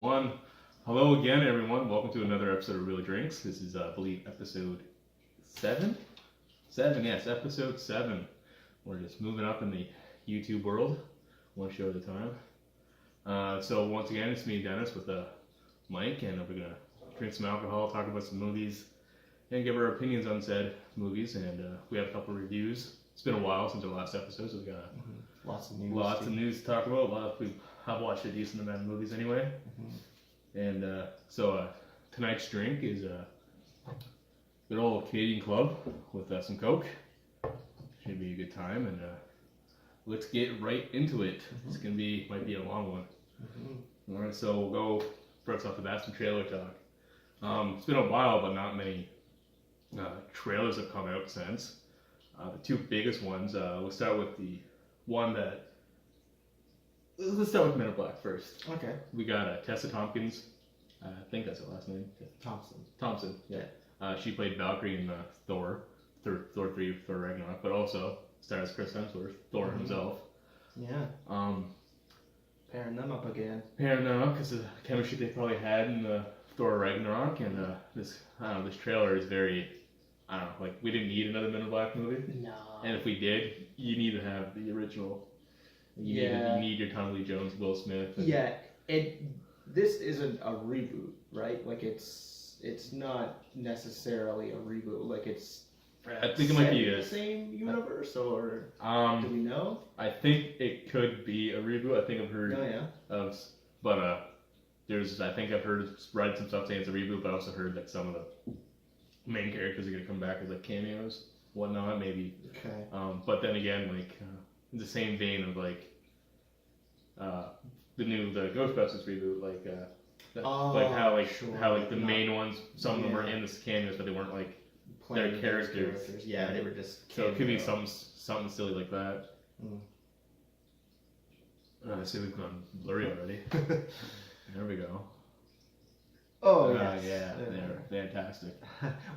One, hello again, everyone. Welcome to another episode of Real Drinks. This is, I believe, episode 7? 7, yes, episode 7. We're just moving up in the YouTube world, one show at a time. So once again, it's me, Dennis, with Mike, and we're gonna drink some alcohol, talk about some movies, and give our opinions on said movies. And we have a couple reviews. It's been a while since our last episode, so we got lots of news. Lots of news to talk about. I've watched a decent amount of movies anyway. And so tonight's drink is a good old Canadian Club with some Coke. Should be a good time, and let's get right into it. It's gonna might be a long one. All right, so we'll go first off the bat, some trailer talk. It's been a while, but not many trailers have come out since. The two biggest ones. We'll start with the one that. Let's start with Men in Black first. Okay. We got Tessa Tompkins. I think that's her last name. Thompson. Yeah. She played Valkyrie in Thor 3, Thor Ragnarok, but also stars Chris Hemsworth, Thor himself. Yeah. Pairing them up again. Pairing them up because of the chemistry they probably had in the Thor Ragnarok, and this trailer is very, like we didn't need another Men in Black movie. No. And if we did, you need to have the original. You need your Tommy Lee Jones, Will Smith. This isn't a reboot, right? Like it's not necessarily a reboot. Like it's. I think it might be the same universe, or do we know? I think it could be a reboot. I think I've heard of, but I think I've read some stuff saying it's a reboot, but I also heard that some of the main characters are gonna come back as like cameos, whatnot, maybe. Okay. But then again, like. In the same vein of like the Ghostbusters reboot, how the main ones, some of them were in the cameos, but they weren't like playing their characters. Yeah, they were just. So it could be something silly like that. I see we've gone blurry already. There we go. Oh yeah, they're fantastic.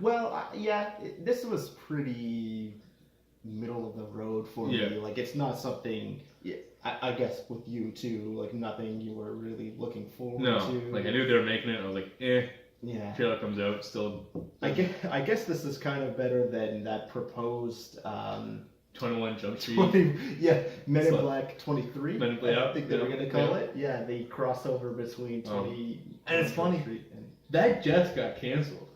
Well, this was pretty middle of the road for me. Like it's not something. I guess with you too, like nothing you were really looking forward to. Like I knew they were making it. I was like, Yeah. Trailer comes out, still. I guess this is kind of better than that proposed. 21 Jump Street. Men in Black 23. Men in Black. I think they were gonna call it. Yeah, the crossover between 20. And it's funny. That just got canceled.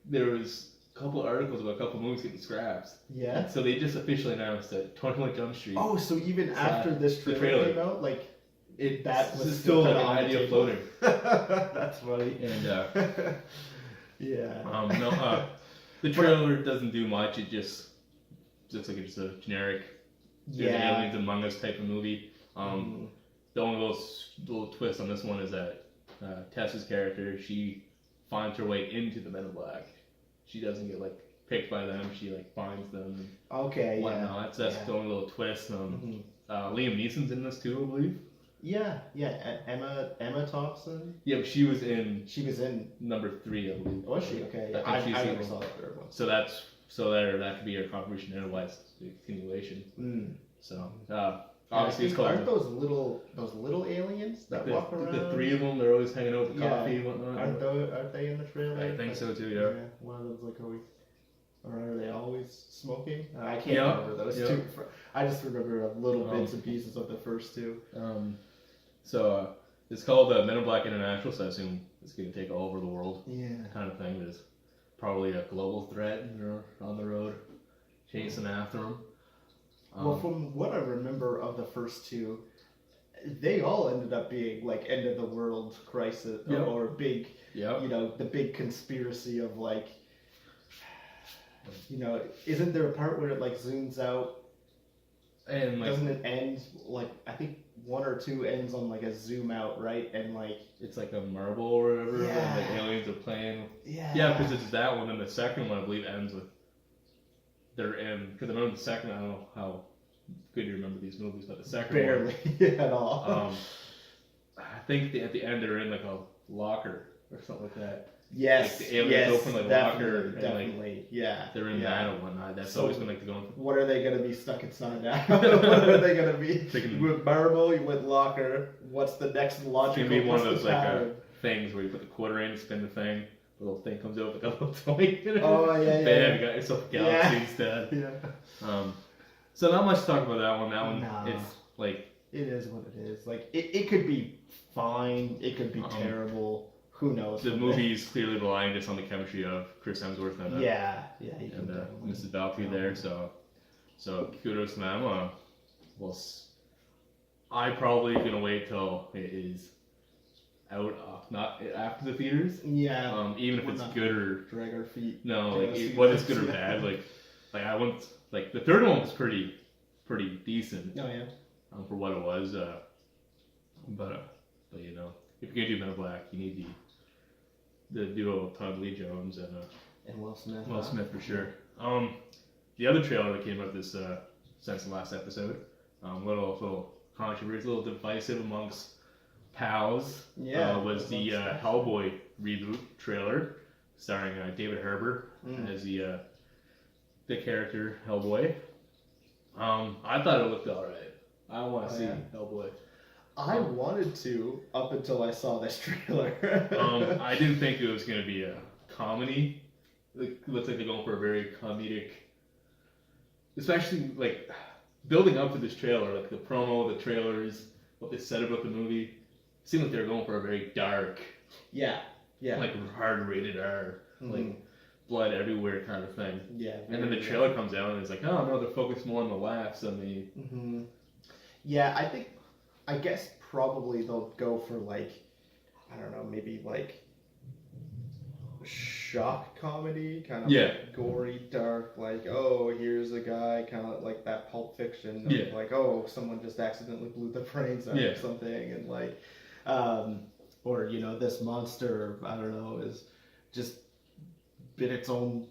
There was a couple articles about a couple movies getting scrapped. Yeah. So they just officially announced that 21 Jump Street. Oh, so even after this trailer came out, like that was still an idea floating. That's funny. And yeah. The trailer doesn't do much. It just looks like it's a generic aliens among us type of movie. The only little twist on this one is that Tessa's character, she finds her way into the Men in Black. She doesn't get like picked by them. She like finds them. Okay. Whatnot. So that's the only little twist. Liam Neeson's in this too, I believe. Yeah. Emma Thompson. Yeah, but she was in number 3, I believe. Was she? Okay. I never saw the third one. So that could be your contribution to why it's a continuation. So obviously it's called. Aren't those little aliens that walk around? The 3 of them, they're always hanging out with coffee and whatnot. Aren't they in the trailer? I think so too. Yeah. One of them's like always. Or are they always smoking? I can't remember those two. I just remember little bits and pieces of the first two. So it's called Men in Black International, so I assume it's going to take all over the world. Yeah. Kind of thing. There's probably a global threat, and they're on the road chasing after them. Well, from what I remember of the first two, they all ended up being like end of the world crisis or big, the big conspiracy of like. Isn't there a part where it like zooms out and like, doesn't it end like I think 1 or 2 ends on like a zoom out, right? And like it's like a marble or whatever. Yeah. And the aliens are playing. Yeah. Yeah, because it's that one, and the second one I believe ends with they're in. Because I remember the second. I don't know how good you remember these movies, but the second barely one, at all. I think at the end they're in like a locker or something like that. Yes, Like, the aliens open, like, locker, and, like, definitely, yeah. they're in yeah. that and whatnot. That's So- always been like the going. What are they gonna be stuck inside now? What are they gonna be? Thinking- With marble, you went locker. What's the next It's logical? gonna be one of what's those the like pattern? things where you put the quarter in, spin the thing, the little thing comes out with a little toy. Oh, yeah, Bam, yeah. you got yourself a galaxy Yeah. instead. Yeah. So not much to talk about that one. That one, Nah. it's like It is what it is. Like it could be fine. It could be Um, terrible. Who knows? the movie is clearly relying just on the chemistry of Chris Hemsworth and Yeah. You and can definitely- Mrs. Valkyrie there. So kudos to them. Well, I probably gonna wait till it is out, not after the theaters. Yeah. Even if We're it's not- good or Drag our feet. no, Yeah, like see whether that. it's good or bad. Like I went like the third one was pretty decent Oh yeah. for what it was. But you know, if you're gonna do Men in Black, you need the duo of Todd Lee Jones and And Will Smith. Will huh? Smith for sure. The other trailer that came out this since the last episode, little controversy, a little divisive amongst pals. Yeah. Was the amongst- Hellboy reboot trailer starring David Harbour Mm. as the character Hellboy. I thought it looked alright. I want to Oh, see yeah. Hellboy. I wanted to up until I saw this trailer. I didn't think it was going to be a comedy. It looks like they're going for a very comedic, especially like building up to this trailer, like the promo, the trailers, what they said about the movie. It seemed like they were going for a very dark, Yeah. Yeah. like hard rated R, Mhm. like blood everywhere kind of thing. Yeah. And then the trailer comes out and it's like, oh no, they're focused more on the laughs than the. Hmm. Yeah, I guess probably they'll go for like, I don't know, maybe like shock comedy, kind of Yeah. like gory, dark, like, oh, here's a guy, kind of like that Pulp Fiction, of Yeah. like, oh, someone just accidentally blew the brains out Yeah. or something, and like, or, you know, this monster, I don't know, is just bit its own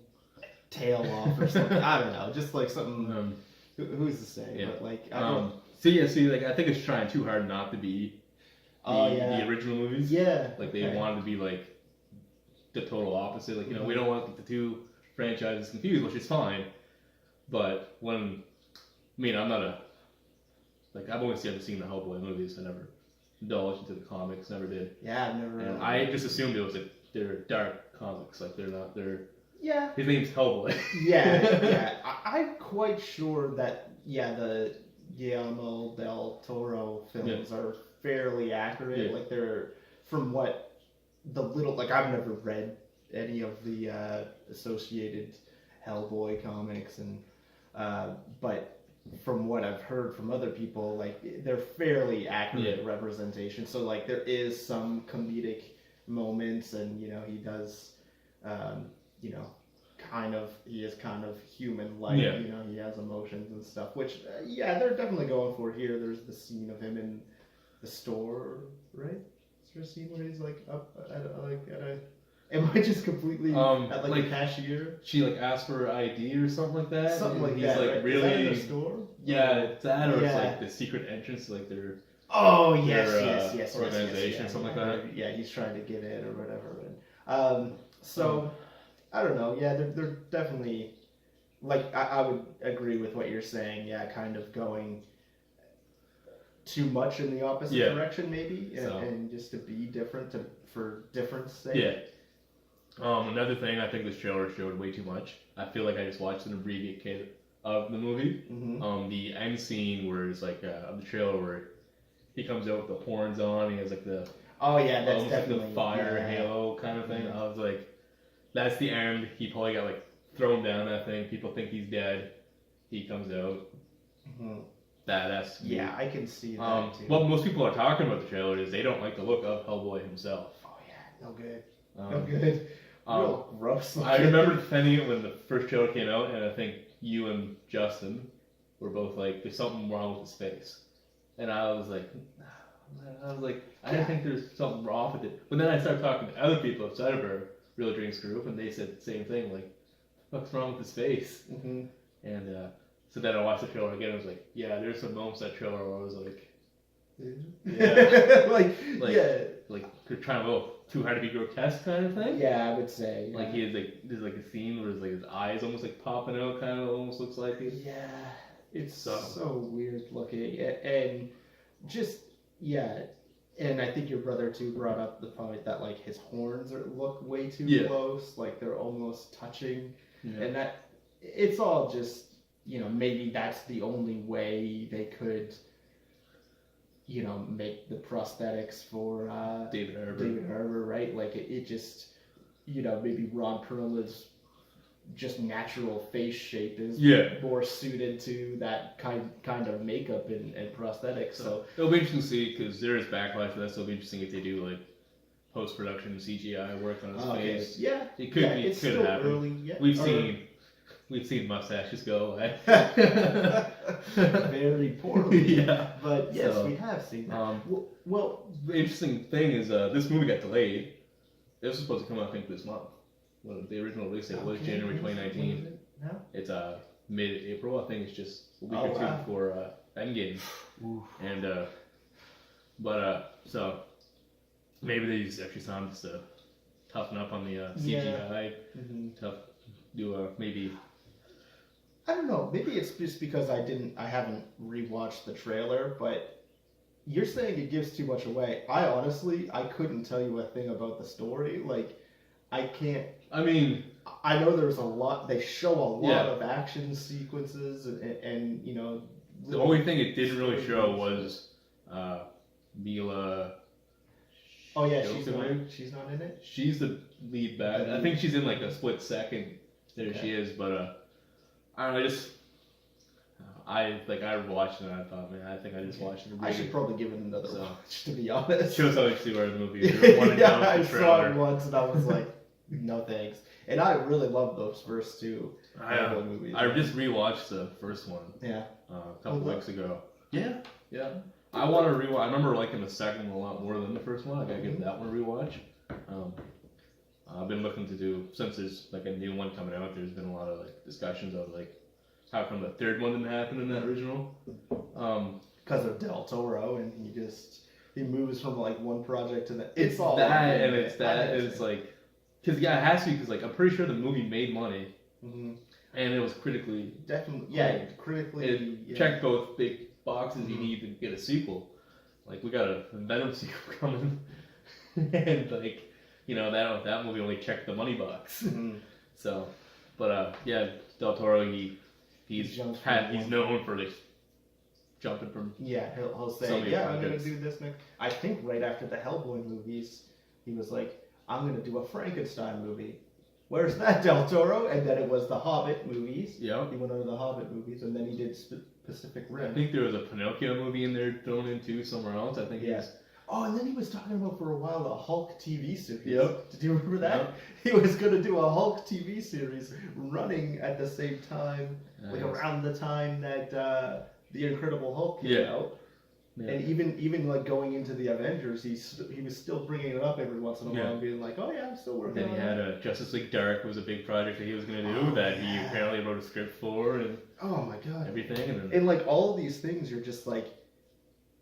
tail off or something. I don't know, just like something. Who's to say? Yeah. But like, I don't. See, like I think it's trying too hard not to be the original movies. Yeah. Like they okay. wanted to be like the total opposite. Like, you know, we don't want the two franchises confused, which is fine. But when, I mean, I'm not I've only ever seen the Hellboy movies. I never indulged into the comics, never did. Yeah, I've never. And I just assumed it was like they're dark comics. Like they're Yeah. his name's Hellboy. Yeah. I'm quite sure that the Guillermo del Toro films are fairly accurate. Yeah. Like they're from what the little like I've never read any of the associated Hellboy comics and but from what I've heard from other people, like they're fairly accurate representation. So like there is some comedic moments, and you know he does, you know, he is kind of human-like. Yeah. You know, he has emotions and stuff. Which they're definitely going for here. There's the scene of him in the store, right? Is there a scene where he's like up at a am I just completely at like a cashier? She like asked for her ID or something like that. Something like he's that. like right? really. Is that in the store? Yeah, it's that, or it's Yeah. like the secret entrance, like their. Oh yes, Their, yes, organization, yes, something like yeah. that. Yeah, he's trying to get in or whatever. And so I don't know. Yeah, they're definitely like I would agree with what you're saying. Yeah, kind of going too much in the opposite Yeah. direction, maybe, So. and just to be different for difference sake. Yeah. Another thing, I think this trailer showed way too much. I feel like I just watched an abbreviated of the movie. Mm-hmm. The end scene where it's like the trailer where he comes out with the horns on, he has like the Oh yeah, that's almost like definitely the fire yeah. halo kind of thing. Mhm. I was like, that's the end. He probably got like thrown down that thing. People think he's dead. He comes out. Mhm. That's Yeah, I can see that too. what most people are talking about the trailer is they don't like the look of Hellboy himself. Oh yeah, no good, no Um, good. Real gross. I remember defending it when the first trailer came out, and I think you and Justin were both like, "There's something wrong with his face," and I was like, I didn't think there's something wrong with it. But then I started talking to other people outside of our Real Drinks group, and they said the same thing, like, "What's wrong with his face?" Mm-hmm. And so then I watched the trailer again. I was like, "Yeah, there's some moments in that trailer where I was like, yeah, like Like, yeah. like they're trying a little too hard to be grotesque kind of thing. Yeah, I would say. Like there's like a scene where his eyes almost like popping out, kind of almost looks like it. Yeah, it's So- so weird looking, and just and I think your brother too brought up the point that like his horns look way too Yeah. close, like they're almost touching, Yeah. and that it's all just maybe that's the only way they could make the prosthetics for David Harbour. David Harbour, right? Like it just maybe Ron Perlman's just natural face shape is Yeah. more suited to that kind of makeup and prosthetics. So It'll be interesting to see because there is backlash to that. So it'll be interesting if they do like post production CGI work on his face. yeah, It could be it's could still happen. early. Yeah, We've seen mustaches go away. very poorly. Yeah. But yes, So, we have seen that. Um, Well, the interesting thing is this movie got delayed. It was supposed to come out I think this month. Well, the original release date was okay, January when is 2019. it now? It's mid-April. I think it's just a week Oh, or two wow. before Endgame. Oof. And so maybe they just actually sound just to toughen up on the CGI. Mhm. Do maybe. I don't know. Maybe it's just because I haven't rewatched the trailer, but you're saying it gives too much away. I couldn't tell you a thing about the story. Like, I can't. I mean, I know there's a lot. They show a lot Yeah. of action sequences, and the only thing it didn't really show was Mila. Oh yeah, Jovovich. she's not in it. She's the lead bad. I think she's in like a split second. There Okay. she is, but I don't know. I watched it and I thought, man, I think I just watched it. I should probably give it another So- watch, to be honest. Shows how much you are in the movie. You're one and down Yeah, I with the saw trailer. it once and I was like, no thanks. And I really love those first two Marvel movies. I just rewatched the first one Yeah. a couple Oh, weeks ago. Yeah. Yeah. I want to rewatch. I remember liking the second one a lot more than the first one. I gotta give that one a rewatch. I've been looking to do, since there's like a new one coming out, there's been a lot of like discussions of like how come the third one didn't happen in that original. Because of Del Toro, and he moves from like one project to the. It's all that, on and him. it's that, and it's like, because yeah, it has to be, because like I'm pretty sure the movie made money Mhm. and it was critically. Definitely, yeah. Critically, It yeah. checked both big boxes you Mhm. need to get a sequel. Like we got a Venom sequel coming, and like that movie only checked the money box. Mhm. So, but yeah, Del Toro he's jumps from he's one- known for like jumping from. Yeah, he'll So say, many yeah, I'm gonna projects. do this next. I think right after the Hellboy movies, he was like, I'm gonna do a Frankenstein movie. Where's that, Del Toro? And then it was the Hobbit movies. Yeah, He went on to the Hobbit movies, and then he did Pacific I Rim. think there was a Pinocchio movie in there thrown in too somewhere else. I think Yeah. it's Oh, and then he was talking about for a while the Hulk TV series. Yep. Did you remember that? He was gonna do a Hulk TV series running at the same time, like around the time that the Incredible Hulk came Yeah. out. Yeah. And even like going into the Avengers, he was still bringing it up every once in a while, Yeah. and being like, "Oh yeah, I'm still working Then on he it." had Justice League Dark was a big project that he was gonna do Oh, that he yeah. apparently wrote a script for and Oh my god! everything, and then And like all of these things, you're just like,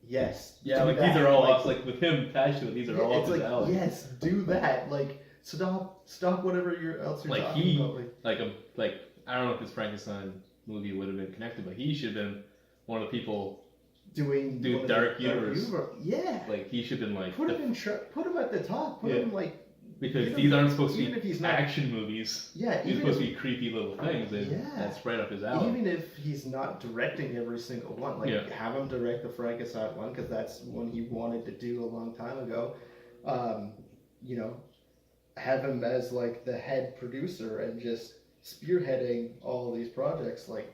yes, yeah, do like that. these are all like, like with him attached to it. These are all up it's his like alley. yes, do that. Like stop whatever else you're Like, talking he- about. Like I don't know if this Frankenstein movie would have been connected, but he should have been one of the people. Doing Do one of Dark the Universe. Yeah, Like he should have been like put him put him at the top. Put Yeah. him like because even- these aren't supposed to even be if he's not- action movies. yeah. These are Even supposed if, to be creepy little things, and Yeah. that's right up his alley. even if he's not directing every single one, like Yeah. have him direct the Frankenstein one because that's one he wanted to do a long time ago. You know, have him as like the head producer and just spearheading all these projects. Like,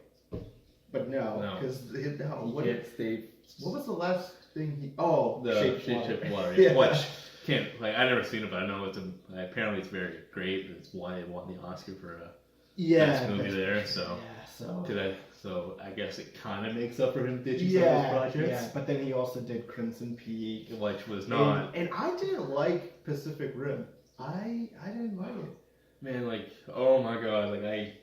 but no, No. because no. He What, can't stay what was the last thing he? Oh, the Shaped water, Yeah. which can't like I never seen it, but I know apparently it's very great. It's why it won the Oscar for Yeah, best movie that's- there. So Yeah, so I guess it kind of makes up for him ditching yeah, some of those yeah, projects, but then he also did Crimson Peak. which was not And I didn't like Pacific Rim. I didn't like it. man like oh my god like I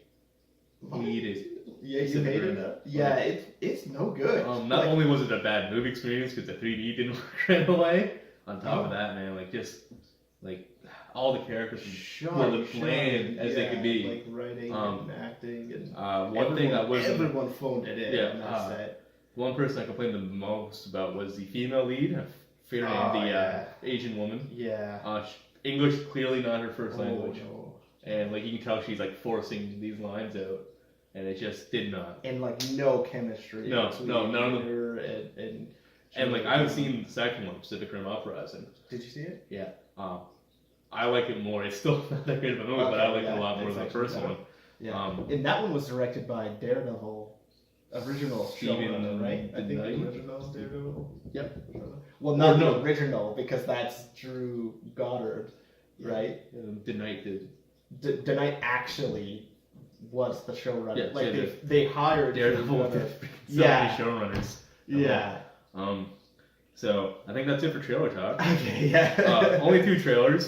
hated. Yeah, you Pacific hated Rim. it. Yeah, it's no good. Not Like, only was it a bad movie experience because the 3D didn't work right away, on top of that, man, like just like all the characters were the bland as they could be. Like writing and acting and one thing that was everyone phoned it in. Yeah, on that set. one person I complained the most about was the female lead, a fair name, the Asian woman. Yeah. English clearly not her first language, No. and like you can tell she's like forcing these lines out, and it just did not. And like no chemistry. No, between none of them. her and Like I haven't seen the second one, Pacific Rim Uprising. Did you see it? Yeah. I like it more. It's still not that great of a movie, but I like it a lot more than the first one. Yeah. And that one was directed by Daredevil, original Steven showrunner, right? I think Knight? the original Daredevil. Yep. Well, not Or no. the original because that's Drew Goddard, right? The Knight did. The Knight actually was the showrunner. Yeah, like yeah, they hired Daredevil Drew with Goddard. so Yeah. many showrunners. Yeah. So I think that's it for trailer talk. Okay. Yeah. Only 2 trailers.